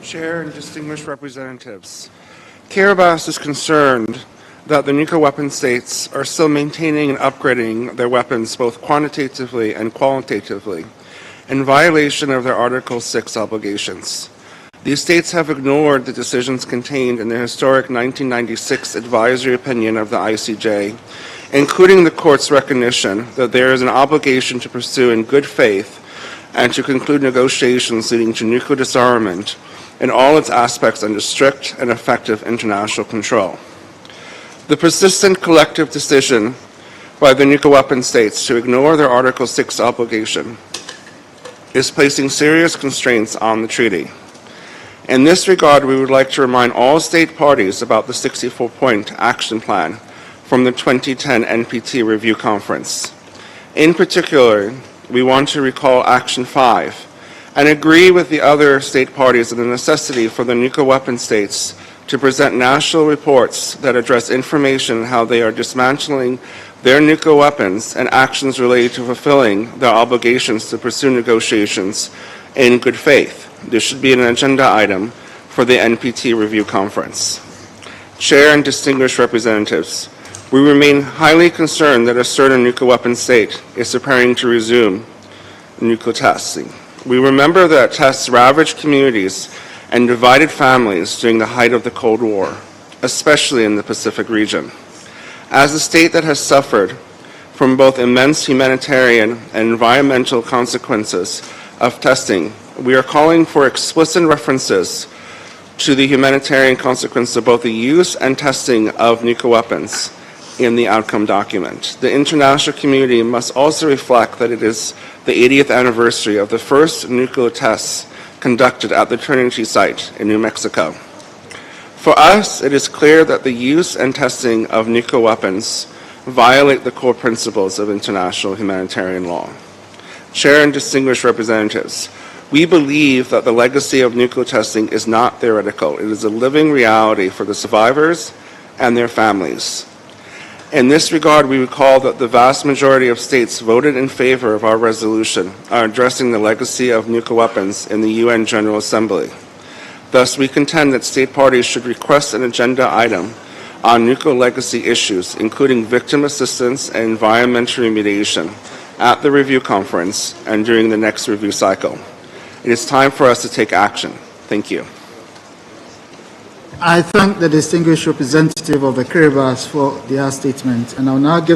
Chair and distinguished representatives, Kiribati is concerned that the nuclear weapon states are still maintaining and upgrading their weapons both quantitatively and qualitatively in violation of their Article 6 obligations. These states have ignored the decisions contained in the historic 1996 Advisory Opinion of the ICJ, including the Court's recognition that there is an obligation to pursue in good faith and to conclude negotiations leading to nuclear disarmament in all its aspects under strict and effective international control. The persistent collective decision by the nuclear weapon states to ignore their Article 6 obligation is placing serious constraints on the treaty. In this regard, we would like to remind all state parties about the 64-point action plan from the 2010 NPT Review Conference. In particular, we want to recall Action 5 and agree with the other state parties on the necessity for the nuclear weapon states to present national reports that address information on how they are dismantling their nuclear weapons and actions related to fulfilling their obligations to pursue negotiations in good faith. This should be an agenda item for the NPT Review Conference. Chair and distinguished representatives, we remain highly concerned that a certain nuclear weapon state is preparing to resume nuclear testing. We remember that tests ravaged communities and divided families during the height of the Cold War, especially in the Pacific region. As a state that has suffered from both immense humanitarian and environmental consequences of testing, we are calling for explicit references to the humanitarian consequences of both the use and testing of nuclear weapons in the outcome document. The international community must also reflect that it is the 80th anniversary of the first nuclear tests conducted at the Trinity site in New Mexico. For us, it is clear that the use and testing of nuclear weapons violate the core principles of international humanitarian law. Chair and distinguished representatives, we believe that the legacy of nuclear testing is not theoretical. It is a living reality for the survivors and their families. In this regard, we recall that the vast majority of states voted in favor of our resolution addressing the legacy of nuclear weapons in the UN General Assembly. Thus, we contend that state parties should request an agenda item on nuclear legacy issues, including victim assistance and environmental remediation, at the review conference and during the next review cycle. It is time for us to take action. Thank you. I thank the distinguished representative of the Kiribati for their statement, and I will now give the